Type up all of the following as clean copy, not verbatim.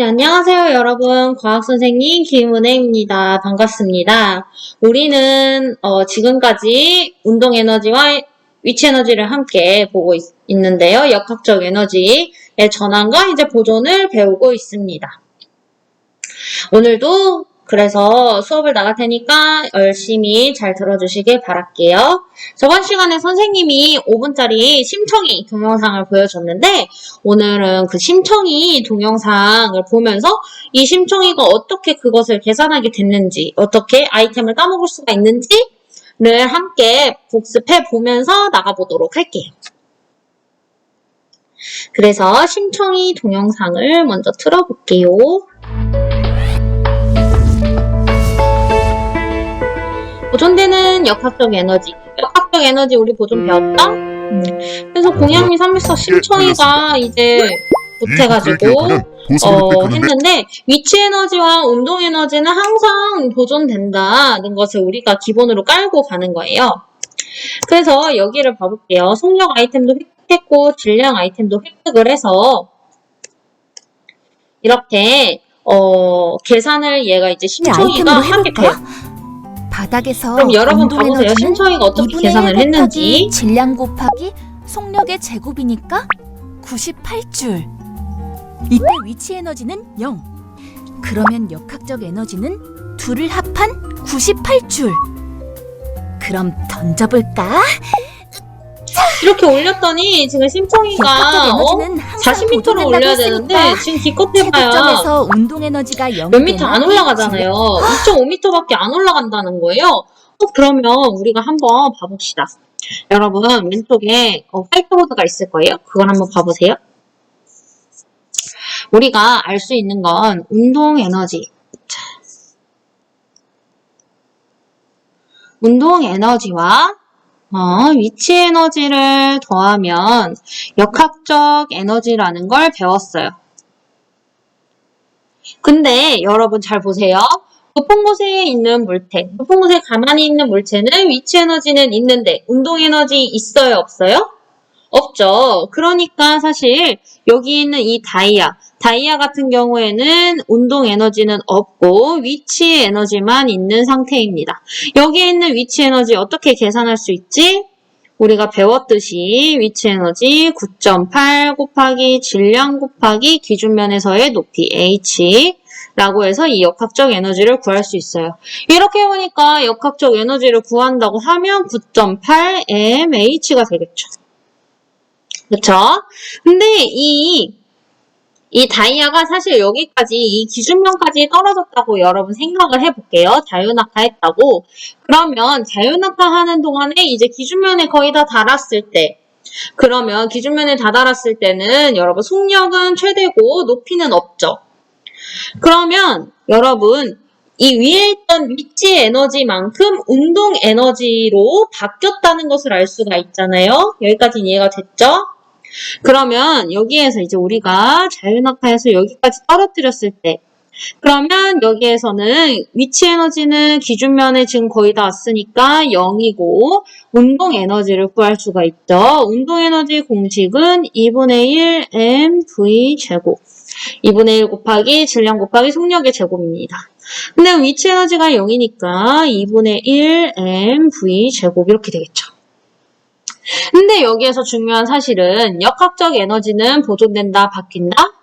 네, 안녕하세요, 여러분. 과학선생님 김은혜입니다. 반갑습니다. 우리는 지금까지 운동에너지와 위치에너지를 함께 보고 있는데요. 역학적 에너지의 전환과 이제 보존을 배우고 있습니다. 오늘도 그래서 수업을 나갈 테니까 열심히 잘 들어주시길 바랄게요. 저번 시간에 선생님이 5분짜리 심청이 동영상을 보여줬는데 오늘은 그 심청이 동영상을 보면서 이 심청이가 어떻게 그것을 계산하게 됐는지, 어떻게 아이템을 까먹을 수가 있는지를 함께 복습해 보면서 나가보도록 할게요. 그래서 심청이 동영상을 먼저 틀어볼게요. 보존되는 역학적 에너지. 역학적 에너지 우리 보존 배웠다? 그래서 공양미 314 심청이가 이제 못해가지고 했는데 위치 에너지와 운동 에너지는 항상 보존된다는 것을 우리가 기본으로 깔고 가는 거예요. 그래서 여기를 봐볼게요. 속력 아이템도 획득했고 질량 아이템도 획득을 해서 이렇게 계산을 얘가 이제 심청이가 하게 돼요. 바닥에서 그럼 여러분 봐보세요. 심청이가 어떻게 계산을 했는지. 질량 곱하기 속력의 제곱이니까 98줄. 이때 위치 에너지는 0. 그러면 역학적 에너지는 둘을 합한 98줄. 그럼 던져볼까? 이렇게 올렸더니 지금 심청이가 40m를 올려야 되는데 지금 기껏 해봐야 최고점에서 운동 에너지가 0. 몇 미터 안 올라가잖아요. 2.5m밖에 안 올라간다는 거예요. 그러면 우리가 한번 봐봅시다. 여러분 왼쪽에 화이트보드가 있을 거예요. 그걸 한번 봐보세요. 우리가 알 수 있는 건 운동 에너지. 운동 에너지와 위치 에너지를 더하면 역학적 에너지라는 걸 배웠어요. 근데 여러분 잘 보세요. 높은 곳에 있는 물체, 높은 곳에 가만히 있는 물체는 위치 에너지는 있는데 운동 에너지 있어요, 없어요? 없죠. 그러니까 사실 여기 있는 이 다이아 같은 경우에는 운동 에너지는 없고 위치 에너지만 있는 상태입니다. 여기에 있는 위치 에너지 어떻게 계산할 수 있지? 우리가 배웠듯이 위치 에너지 9.8 곱하기 질량 곱하기 기준면에서의 높이 H라고 해서 이 역학적 에너지를 구할 수 있어요. 이렇게 보니까 역학적 에너지를 구한다고 하면 9.8 mH가 되겠죠. 그쵸? 근데 이 다이아가 사실 여기까지 이 기준면까지 떨어졌다고 여러분 생각을 해볼게요. 자유낙하했다고. 그러면 자유낙하하는 동안에 이제 기준면에 거의 다 달았을 때 그러면 기준면에 다 달았을 때는 여러분 속력은 최대고 높이는 없죠. 그러면 여러분 이 위에 있던 위치 에너지만큼 운동 에너지로 바뀌었다는 것을 알 수가 있잖아요. 여기까지 이해가 됐죠? 그러면 여기에서 이제 우리가 자유낙하에서 여기까지 떨어뜨렸을 때 그러면 여기에서는 위치 에너지는 기준면에 지금 거의 다 왔으니까 0이고 운동 에너지를 구할 수가 있죠. 운동 에너지 공식은 2분의 1 mv 제곱 2분의 1 곱하기 질량 곱하기 속력의 제곱입니다. 근데 위치 에너지가 0이니까 2분의 1 mv 제곱 이렇게 되겠죠. 근데 여기에서 중요한 사실은 역학적 에너지는 보존된다, 바뀐다?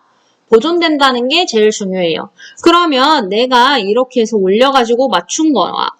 보존된다는 게 제일 중요해요. 그러면 내가 이렇게 해서 올려가지고 맞춘 거와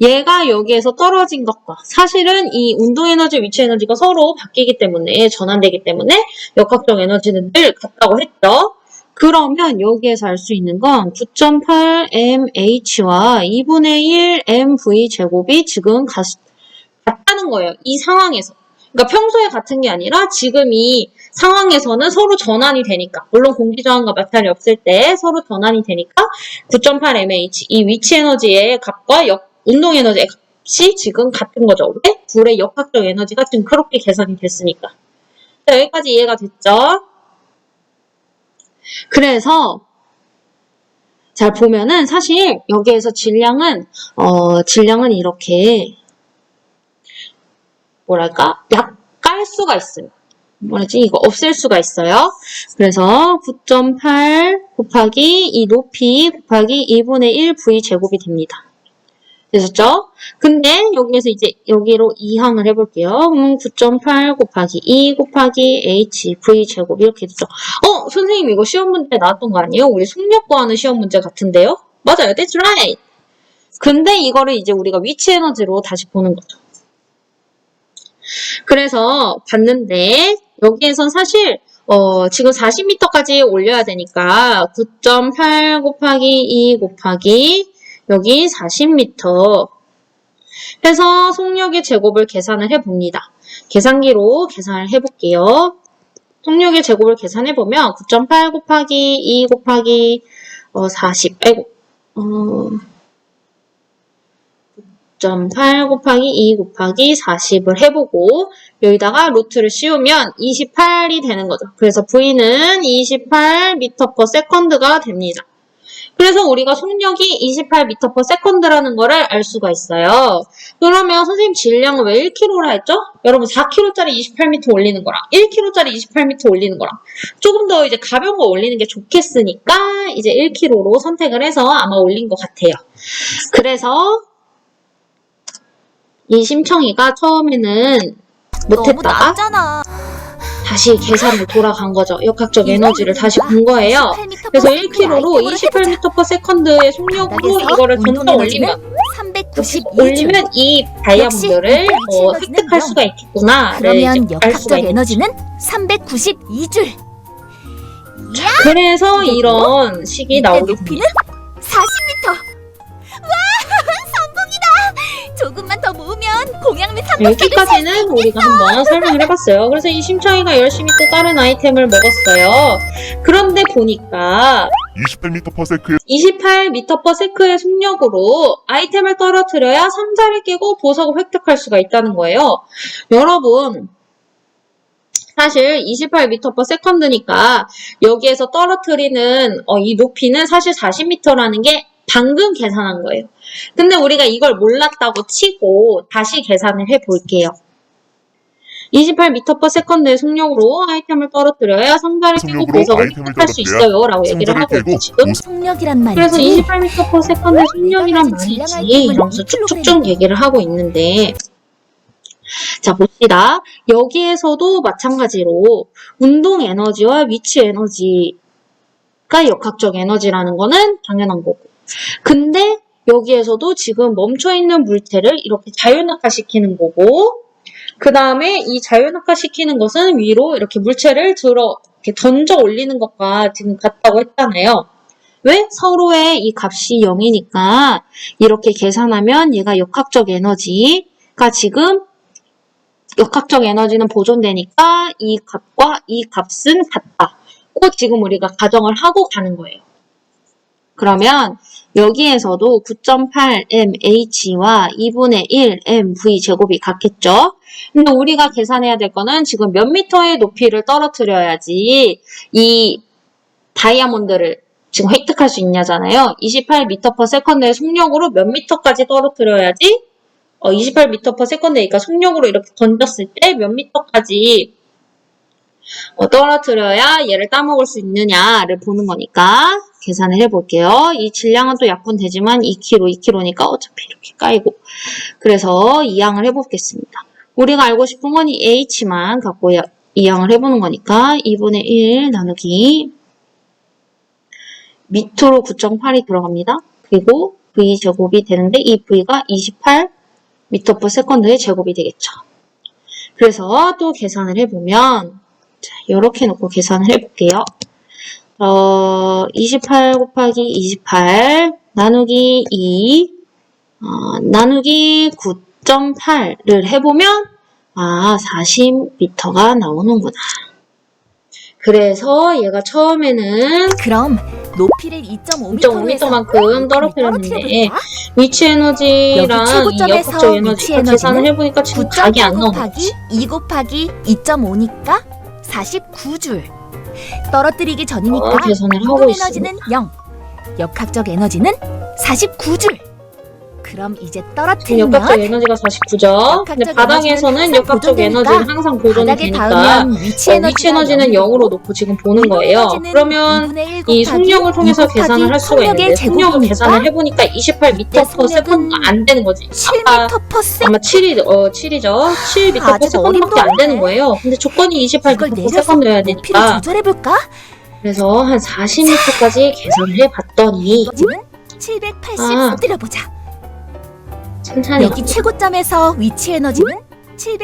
얘가 여기에서 떨어진 것과 사실은 이 운동 에너지, 위치 에너지가 서로 바뀌기 때문에 전환되기 때문에 역학적 에너지는 늘 같다고 했죠. 그러면 여기에서 알 수 있는 건 9.8 mH와 2분의 1 mv 제곱이 지금 같다는 거예요. 이 상황에서. 그러니까 평소에 같은 게 아니라 지금 이 상황에서는 서로 전환이 되니까 물론 공기저항과 마찰이 없을 때 서로 전환이 되니까 9.8 mH 이 위치 에너지의 값과 운동 에너지의 값이 지금 같은 거죠. 왜? 둘의 역학적 에너지가 지금 그렇게 계산이 됐으니까. 자, 여기까지 이해가 됐죠? 그래서 잘 보면은 사실 여기에서 질량은 이렇게 뭐랄까? 약 깔 수가 있어요. 뭐라지? 이거 없앨 수가 있어요. 그래서 9.8 곱하기 이 높이 곱하기 2분의 1 v 제곱이 됩니다. 되셨죠? 근데 여기에서 이제 여기로 이항을 해볼게요. 9.8 곱하기 2 곱하기 h v 제곱 이렇게 되죠. 선생님 이거 시험 문제 나왔던 거 아니에요? 우리 속력 구하는 시험 문제 같은데요? 맞아요. That's right. 근데 이거를 이제 우리가 위치 에너지로 다시 보는 거죠. 그래서 봤는데 여기에선 사실 지금 40m까지 올려야 되니까 9.8 곱하기 2 곱하기 여기 40m 해서 속력의 제곱을 계산을 해봅니다. 계산기로 계산을 해볼게요. 속력의 제곱을 계산해보면 9.8 곱하기 2 곱하기 40 9.8 곱하기 2 곱하기 40을 해보고 여기다가 루트를 씌우면 28이 되는 거죠. 그래서 V는 28m/s가 됩니다. 그래서 우리가 속력이 28m/s라는 거를 알 수가 있어요. 그러면 선생님 질량은 왜 1kg라 했죠? 여러분 4kg짜리 28m 올리는 거랑 1kg짜리 28m 올리는 거랑 조금 더 이제 가벼운 거 올리는 게 좋겠으니까 이제 1kg로 선택을 해서 아마 올린 것 같아요. 그래서 이 심청이가 처음에는 너무 못했다가 낮잖아. 다시 계산으로 돌아간 거죠. 역학적 에너지를 다시 본 거예요. 그래서 1kg로 28m/s의 속력으로 이거를 던져 올리면 392줄. 이 다이아몬드를 획득할 수가 있겠구나. 그러면 역학적 에너지는 392줄. 그래서 이런 식이 나오게 됩니다. 높이는 40m. 와, 성공이다. 조금만 더 모으면 공양미 삼각형을 여기까지는 우리가 한번 설명을 해봤어요. 그래서 이 심청이가 열심히 또 다른 아이템을 먹었어요. 그런데 보니까 28m/s의 속력으로 아이템을 떨어뜨려야 상자를 깨고 보석을 획득할 수가 있다는 거예요. 여러분 사실 28m/s니까 여기에서 떨어뜨리는 이 높이는 사실 40m라는 게 방금 계산한 거예요. 근데 우리가 이걸 몰랐다고 치고 다시 계산을 해볼게요. 28m/s의 속력으로 아이템을 떨어뜨려야 상자를 깨고 보석을 획득할 수 있어요. 라고 얘기를 하고 있죠, 지금. 속력이란 말이지. 그래서 28m/s의 속력이란 말이지. 이러면서 쭉쭉쭉 얘기를 하고 있는데 자, 봅시다. 여기에서도 마찬가지로 운동 에너지와 위치 에너지가 역학적 에너지라는 거는 당연한 거고. 근데 여기에서도 지금 멈춰있는 물체를 이렇게 자유낙하시키는 거고 그 다음에 이 자유낙하시키는 것은 위로 이렇게 물체를 이렇게 던져 올리는 것과 지금 같다고 했잖아요. 왜? 서로의 이 값이 0이니까 이렇게 계산하면 얘가 역학적 에너지가 지금 역학적 에너지는 보존되니까 이 값과 이 값은 같다고 지금 우리가 가정을 하고 가는 거예요. 그러면 여기에서도 9.8mh와 2분의 1mv 제곱이 같겠죠? 근데 우리가 계산해야 될 거는 지금 몇 미터의 높이를 떨어뜨려야지 이 다이아몬드를 지금 획득할 수 있냐잖아요. 28m/s의 속력으로 몇 미터까지 떨어뜨려야지 28m/s니까 속력으로 이렇게 던졌을 때 몇 미터까지 떨어뜨려야 얘를 따먹을 수 있느냐를 보는 거니까 계산을 해볼게요. 이 질량은 또 약분되지만 2kg니까 어차피 이렇게 까이고 그래서 이항을 해보겠습니다. 우리가 알고 싶은 건 이 h만 갖고 이항을 해보는 거니까 2분의 1 나누기 밑으로 9.8이 들어갑니다. 그리고 v제곱이 되는데 이 v가 28m/s의 제곱이 되겠죠. 그래서 또 계산을 해보면 자, 이렇게 놓고 계산을 해볼게요. 28 곱하기 28 나누기 2 나누기 9.8를 해보면 40m가 나오는구나. 그래서 얘가 처음에는 그럼 높이를 2.5m만큼 떨어뜨렸는데 위치 에너지랑 이 역학적 에너지 계산을 해보니까 지금 각이 안 나오는 거지. 2 곱하기 2.5니까 49줄. 떨어뜨리기 전이니까 계산을 하고 운동 있습니다. 에너지는 0. 역학적 에너지는 49줄. 그럼 이제 지금 떨어뜨리면 역학적 에너지가 49죠. 근데 역학적 바닥에서는 에너지는 역학적 보존되니까 에너지는 항상 보존이 바닥에 되니까 닿으면 위치 위치 에너지가 에너지는 0으로 놓고 지금 보는 거예요. 그러면 이 속력을 통해서 계산을 할 수가 있는데 속력을 계산을 해보니까 28m/s가 안 되는 거지. 아까 7m/s. 아마 7이죠. 7m/s밖에 안 되는 거예요. 근데 조건이 이걸 내려서 28m/s여야 높이를 되니까 조절해볼까? 그래서 한 40m까지 계산을 해봤더니 이거지는 780 아. 들어보자. 천천히 여기 최고점에서 위치 에너지는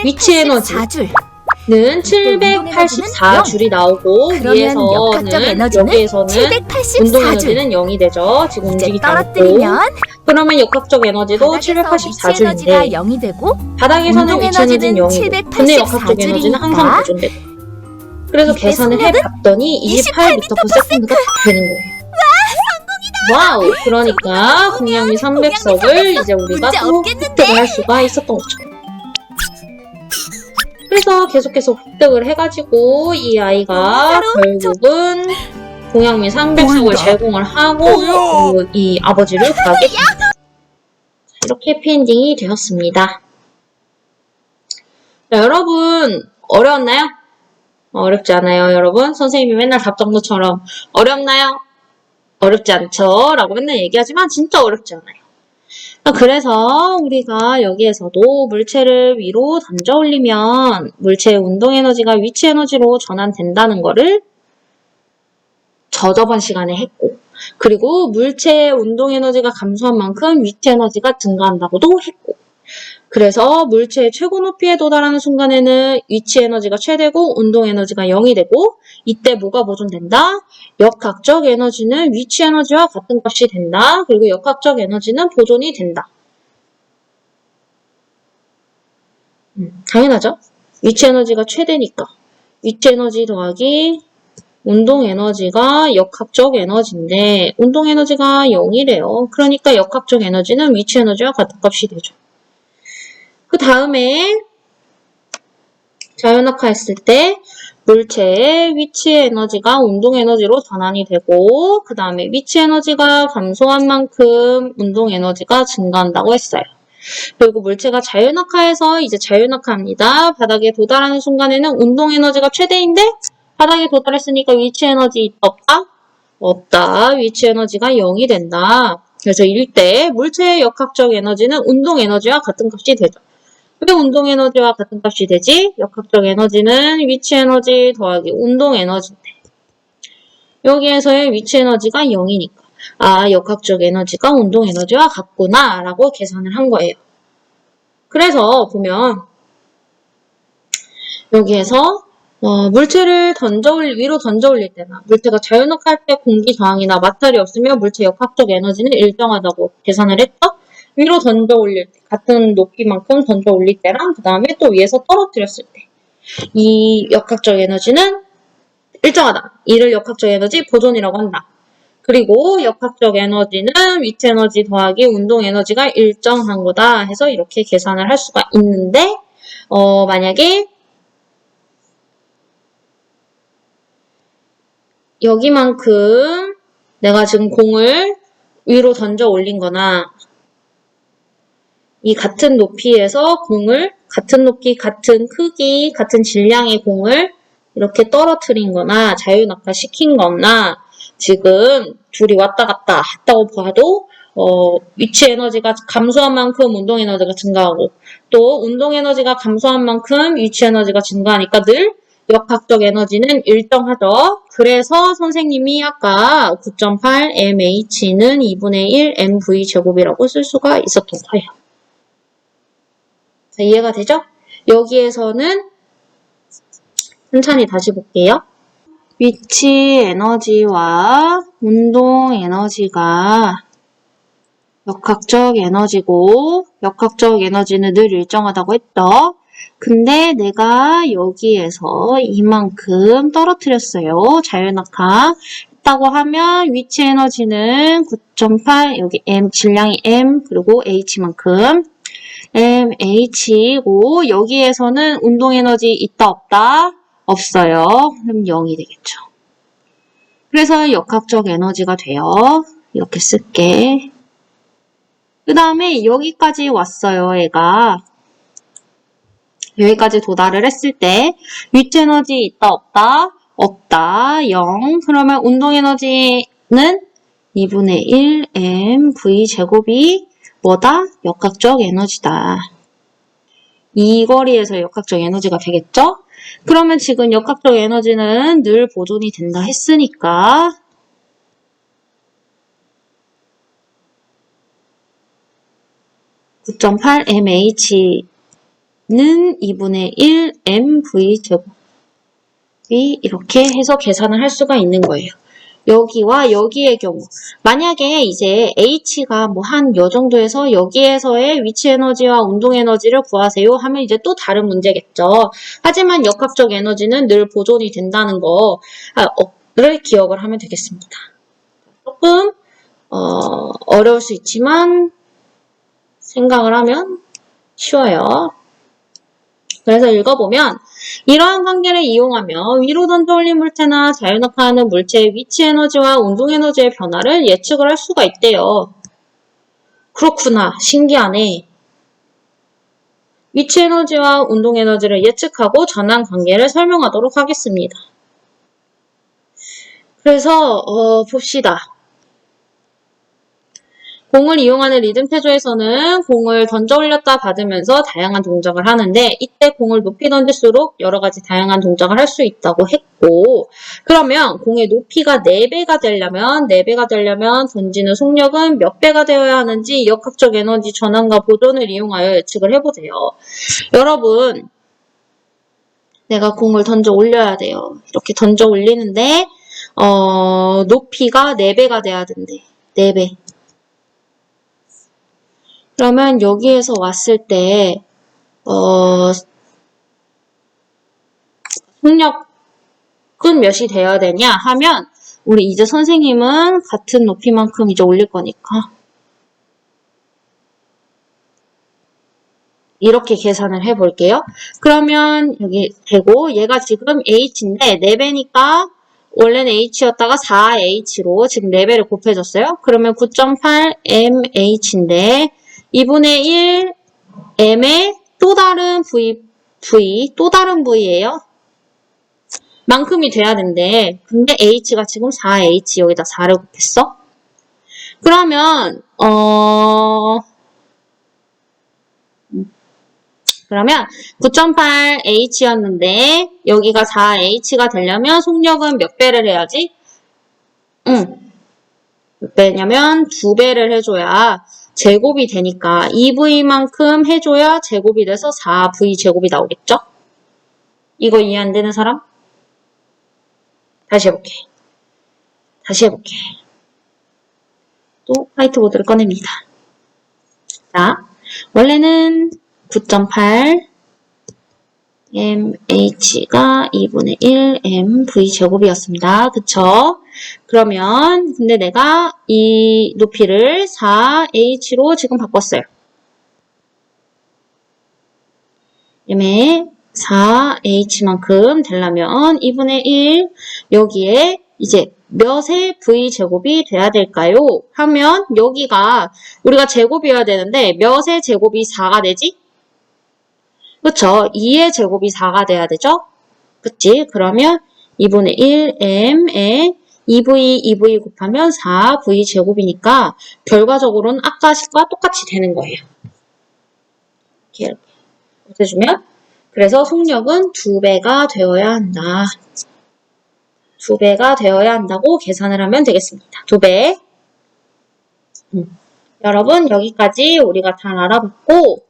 위치 에너지. 784줄. 는 784줄이 나오고 그러면 역학적 위에서는 에너지는 여기에서는 운동 784줄. 에너지는 0이 되죠. 지금 이제 움직이지 않고. 떨어뜨리면 그러면 역학적 에너지도 바닥에서 위치 에너지가 784줄인데 0이 되고 바닥에서는 운동 위치 에너지는 에너지는 0이고 근데 역학적 에너지는 항상 784 보존되고 그래서 이때 계산을 속력은 해봤더니 28m/s가 되는 거예요. 와우! 그러니까 공양미 300석을 이제 우리가 문제 또 없겠는데? 획득을 할 수가 있었던 거죠. 그래서 계속해서 획득을 해가지고 이 아이가 결국은 공양미 300석을 뭐야? 제공을 하고 이 아버지를 구하게 됩니다. 이렇게 해피엔딩이 되었습니다. 자, 여러분 어려웠나요? 어렵지 않아요, 여러분? 선생님이 맨날 답정너처럼 어렵나요? 어렵지 않죠? 라고 맨날 얘기하지만 진짜 어렵지 않아요. 그래서 우리가 여기에서도 물체를 위로 던져 올리면 물체의 운동 에너지가 위치 에너지로 전환된다는 거를 저저번 시간에 했고 그리고 물체의 운동 에너지가 감소한 만큼 위치 에너지가 증가한다고도 했고 그래서 물체의 최고 높이에 도달하는 순간에는 위치 에너지가 최대고 운동 에너지가 0이 되고 이때 뭐가 보존된다? 역학적 에너지는 위치 에너지와 같은 값이 된다. 그리고 역학적 에너지는 보존이 된다. 당연하죠? 위치 에너지가 최대니까. 위치 에너지 더하기 운동 에너지가 역학적 에너지인데 운동 에너지가 0이래요. 그러니까 역학적 에너지는 위치 에너지와 같은 값이 되죠. 그 다음에 자연학화했을 때 물체의 위치 에너지가 운동 에너지로 전환이 되고 그 다음에 위치 에너지가 감소한 만큼 운동 에너지가 증가한다고 했어요. 그리고 물체가 자연학화해서 이제 자연학화합니다. 바닥에 도달하는 순간에는 운동 에너지가 최대인데 바닥에 도달했으니까 위치 에너지 있다 없다? 없다. 위치 에너지가 0이 된다. 그래서 이때 물체의 역학적 에너지는 운동 에너지와 같은 값이 되죠. 왜 운동 에너지와 같은 값이 되지? 역학적 에너지는 위치 에너지 더하기 운동 에너지인데 여기에서의 위치 에너지가 0이니까 아, 역학적 에너지가 운동 에너지와 같구나 라고 계산을 한 거예요. 그래서 보면 여기에서 물체를 위로 던져 올릴 때나 물체가 자연학할 때 공기 저항이나 마찰이 없으면 물체 역학적 에너지는 일정하다고 계산을 했죠. 위로 던져 올릴 때, 같은 높이만큼 던져 올릴 때랑 그 다음에 또 위에서 떨어뜨렸을 때 이 역학적 에너지는 일정하다. 이를 역학적 에너지 보존이라고 한다. 그리고 역학적 에너지는 위치 에너지 더하기 운동 에너지가 일정한 거다 해서 이렇게 계산을 할 수가 있는데 만약에 여기만큼 내가 지금 공을 위로 던져 올린 거나 이 같은 높이에서 공을 같은 높이, 같은 크기, 같은 질량의 공을 이렇게 떨어뜨린 거나 자유낙하 시킨 거나 지금 둘이 왔다 갔다 했다고 봐도 위치 에너지가 감소한 만큼 운동 에너지가 증가하고 또 운동 에너지가 감소한 만큼 위치 에너지가 증가하니까 늘 역학적 에너지는 일정하죠. 그래서 선생님이 아까 9.8 mh는 2분의 1 mv 제곱이라고 쓸 수가 있었던 거예요. 자, 이해가 되죠? 여기에서는 천천히 다시 볼게요. 위치 에너지와 운동 에너지가 역학적 에너지고 역학적 에너지는 늘 일정하다고 했죠. 근데 내가 여기에서 이만큼 떨어뜨렸어요. 자연낙하 했다고 하면 위치 에너지는 9.8 여기 m 질량이 m 그리고 h만큼 mh고 여기에서는 운동 에너지 있다 없다? 없어요. 그럼 0이 되겠죠. 그래서 역학적 에너지가 돼요. 이렇게 쓸게. 그 다음에 여기까지 왔어요, 얘가. 여기까지 도달을 했을 때 위치 에너지 있다, 없다? 없다, 0. 그러면 운동 에너지는 2분의 1 mv 제곱이 뭐다? 역학적 에너지다. 이 거리에서 역학적 에너지가 되겠죠? 그러면 지금 역학적 에너지는 늘 보존이 된다 했으니까 9.8 mh는 2분의 1 mv 제곱이 이렇게 해서 계산을 할 수가 있는 거예요. 여기와 여기의 경우 만약에 이제 h가 뭐 한 요 정도에서 여기에서의 위치 에너지와 운동 에너지를 구하세요 하면 이제 또 다른 문제겠죠. 하지만 역학적 에너지는 늘 보존이 된다는 거를 기억을 하면 되겠습니다. 조금 어려울 수 있지만 생각을 하면 쉬워요. 그래서 읽어보면 이러한 관계를 이용하며 위로 던져 올린 물체나 자유낙하하는 물체의 위치 에너지와 운동 에너지의 변화를 예측을 할 수가 있대요. 그렇구나. 신기하네. 위치 에너지와 운동 에너지를 예측하고 전환 관계를 설명하도록 하겠습니다. 그래서 봅시다. 공을 이용하는 리듬 태조에서는 공을 던져 올렸다 받으면서 다양한 동작을 하는데 이때 공을 높이 던질수록 여러 가지 다양한 동작을 할 수 있다고 했고 그러면 공의 높이가 4배가 되려면 던지는 속력은 몇 배가 되어야 하는지 역학적 에너지 전환과 보존을 이용하여 예측을 해보세요. 여러분 내가 공을 던져 올려야 돼요. 이렇게 던져 올리는데 높이가 4배가 돼야 된대. 4배. 그러면 여기에서 왔을 때 속력은 몇이 되어야 되냐 하면 우리 이제 선생님은 같은 높이만큼 이제 올릴 거니까 이렇게 계산을 해볼게요. 그러면 여기 되고 얘가 지금 h인데 4배니까 원래는 h였다가 4h로 지금 4배를 곱해줬어요. 그러면 9.8 mh인데 2분의 1 m의 또 다른 또 다른 v예요. 만큼이 돼야 된대. 근데 h가 지금 4h 여기다 4를 곱했어. 그러면 9.8h였는데 여기가 4h가 되려면 속력은 몇 배를 해야지? 몇 배냐면 2배를 해줘야 제곱이 되니까 2v만큼 해줘야 제곱이 돼서 4v 제곱이 나오겠죠? 이거 이해 안 되는 사람? 다시 해볼게. 또 화이트보드를 꺼냅니다. 자, 원래는 9.8 mh가 2분의 1 mv 제곱이었습니다. 그쵸? 그러면 근데 내가 이 높이를 4h로 지금 바꿨어요. m의 4h만큼 되려면 2분의 1 여기에 이제 몇의 v제곱이 돼야 될까요? 하면 여기가 우리가 제곱이어야 되는데 몇의 제곱이 4가 되지? 그쵸? 2의 제곱이 4가 돼야 되죠? 그치? 그러면 2분의 1 m에 2v 곱하면 4v 제곱이니까 결과적으로는 아까 식과 똑같이 되는 거예요. 이렇게 해주면 그래서 속력은 2배가 되어야 한다. 2배가 되어야 한다고 계산을 하면 되겠습니다. 2배. 여러분 여기까지 우리가 다 알아봤고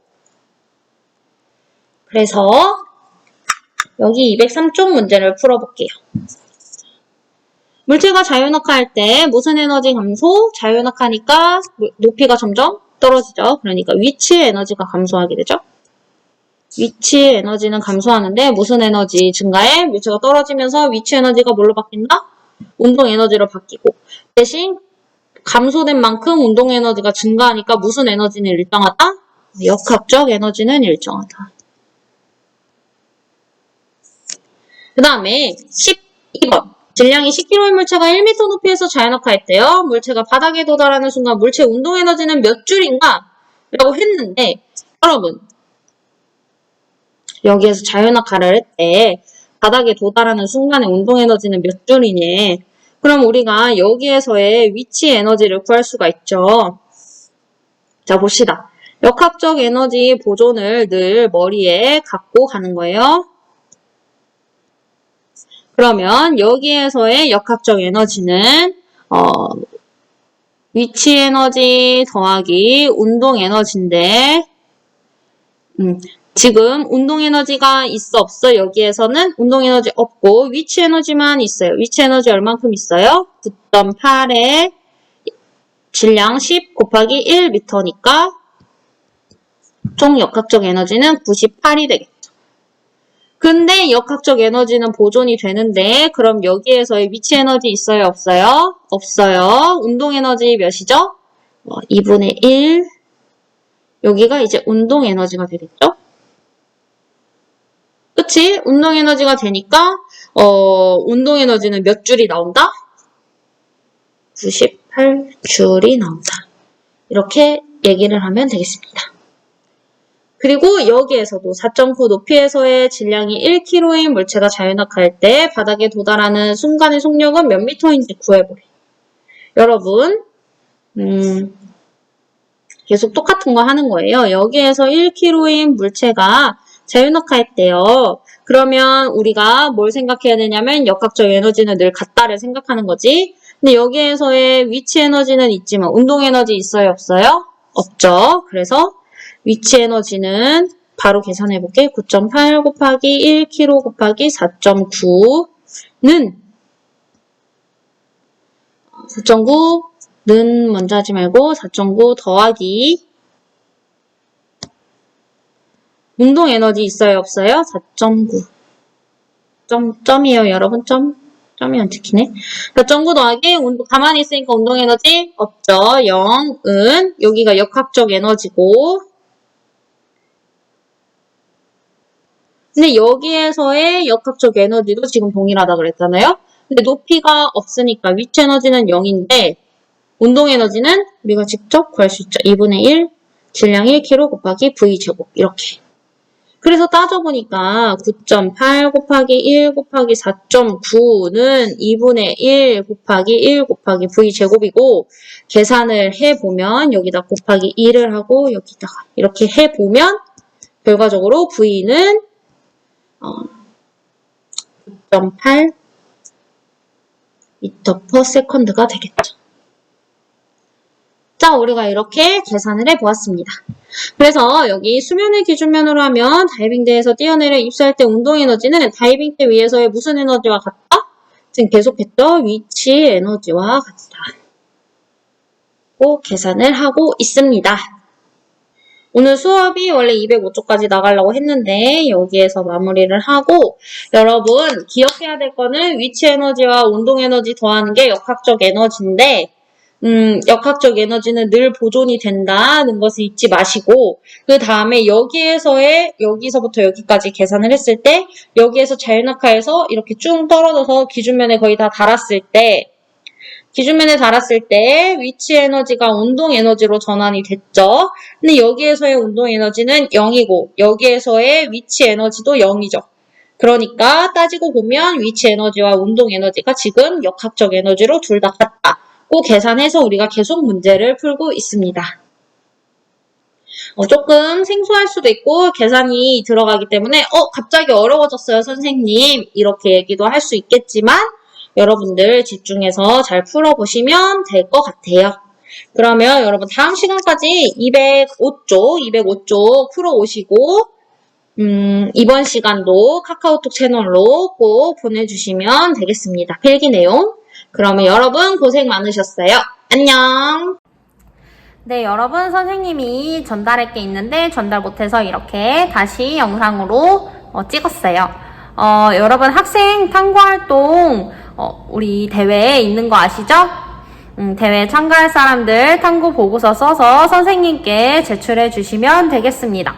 그래서 여기 203쪽 문제를 풀어볼게요. 물체가 자유낙하할 때 무슨 에너지 감소? 자유낙하니까 높이가 점점 떨어지죠. 그러니까 위치 에너지가 감소하게 되죠. 위치 에너지는 감소하는데 무슨 에너지 증가해? 물체가 떨어지면서 위치 에너지가 뭘로 바뀐다? 운동 에너지로 바뀌고 대신 감소된 만큼 운동 에너지가 증가하니까 무슨 에너지는 일정하다? 역학적 에너지는 일정하다. 그 다음에 12번 질량이 10kg인 물체가 1m 높이에서 자연학화했대요. 물체가 바닥에 도달하는 순간 물체 운동 에너지는 몇 줄인가? 라고 했는데 여러분 여기에서 자연학화를 했대. 바닥에 도달하는 순간의 운동 에너지는 몇 줄이니? 그럼 우리가 여기에서의 위치 에너지를 구할 수가 있죠. 자, 봅시다. 역학적 에너지 보존을 늘 머리에 갖고 가는 거예요. 그러면 여기에서의 역학적 에너지는 위치 에너지 더하기 운동 에너지인데 지금 운동 에너지가 있어 없어? 여기에서는 운동 에너지 없고 위치 에너지만 있어요. 위치 에너지 얼만큼 있어요? 9.8에 질량 10 곱하기 1m니까 총 역학적 에너지는 98이 되겠죠. 근데 역학적 에너지는 보존이 되는데 그럼 여기에서의 위치 에너지 있어요? 없어요? 없어요. 운동 에너지 몇이죠? 2분의 1. 여기가 이제 운동 에너지가 되겠죠? 그치? 운동 에너지가 되니까 운동 에너지는 몇 줄이 나온다? 98줄이 나온다. 이렇게 얘기를 하면 되겠습니다. 그리고 여기에서도 4.9 높이에서의 질량이 1kg인 물체가 자연학화할 때 바닥에 도달하는 순간의 속력은 몇 미터인지 구해보래. 여러분 계속 똑같은 거 하는 거예요. 여기에서 1kg인 물체가 자연학화했대요. 그러면 우리가 뭘 생각해야 되냐면 역학적 에너지는 늘 같다를 생각하는 거지. 근데 여기에서의 위치 에너지는 있지만 운동 에너지 있어요? 없어요? 없죠. 그래서 위치 에너지는 바로 계산해 볼게. 9.8 곱하기 1kg 곱하기 4.9는 4.9는 먼저 하지 말고 4.9 더하기 운동 에너지 있어요? 없어요? 4.9 점이에요 여러분. 점이 안 찍히네. 4.9 더하기 가만히 있으니까 운동 에너지 없죠. 0은 여기가 역학적 에너지고 근데 여기에서의 역학적 에너지도 지금 동일하다 그랬잖아요. 근데 높이가 없으니까 위치 에너지는 0인데 운동 에너지는 우리가 직접 구할 수 있죠. 2분의 1 질량 1kg 곱하기 V제곱 이렇게. 그래서 따져보니까 9.8 곱하기 1 곱하기 4.9는 2분의 1 곱하기 1 곱하기 V제곱이고 계산을 해보면 여기다 곱하기 1을 하고 여기다가 이렇게 해보면 결과적으로 V는 9.8 m/s가 되겠죠. 자, 우리가 이렇게 계산을 해보았습니다. 그래서 여기 수면을 기준면으로 하면 다이빙대에서 뛰어내려 입수할 때 운동 에너지는 다이빙대 위에서의 무슨 에너지와 같다? 지금 계속했죠? 위치 에너지와 같다. 고 계산을 하고 있습니다. 오늘 수업이 원래 205쪽까지 나가려고 했는데 여기에서 마무리를 하고 여러분 기억해야 될 거는 위치 에너지와 운동 에너지 더하는 게 역학적 에너지인데 역학적 에너지는 늘 보존이 된다는 것을 잊지 마시고 그 다음에 여기서부터 여기까지 계산을 했을 때 여기에서 자연학화해서 이렇게 쭉 떨어져서 기준면에 거의 다 달았을 때 위치 에너지가 운동 에너지로 전환이 됐죠. 근데 여기에서의 운동 에너지는 0이고 여기에서의 위치 에너지도 0이죠. 그러니까 따지고 보면 위치 에너지와 운동 에너지가 지금 역학적 에너지로 둘 다 같다. 고 계산해서 우리가 계속 문제를 풀고 있습니다. 조금 생소할 수도 있고 계산이 들어가기 때문에 갑자기 어려워졌어요 선생님 이렇게 얘기도 할 수 있겠지만 여러분들 집중해서 잘 풀어보시면 될 것 같아요. 그러면 여러분 다음 시간까지 205쪽 풀어오시고 이번 시간도 카카오톡 채널로 꼭 보내주시면 되겠습니다. 필기 내용. 그러면 여러분 고생 많으셨어요. 안녕. 네, 여러분 선생님이 전달할 게 있는데 전달 못해서 이렇게 다시 영상으로 찍었어요. 여러분 학생 탐구활동 우리 대회에 있는 거 아시죠? 대회에 참가할 사람들 탐구 보고서 써서 선생님께 제출해 주시면 되겠습니다.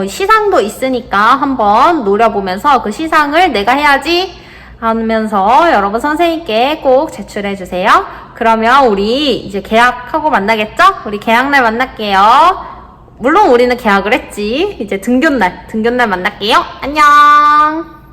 시상도 있으니까 한번 노려보면서 그 시상을 내가 해야지 하면서 여러분 선생님께 꼭 제출해 주세요. 그러면 우리 이제 계약하고 만나겠죠? 우리 계약날 만날게요. 물론 우리는 계약을 했지. 이제 등교날 만날게요. 안녕!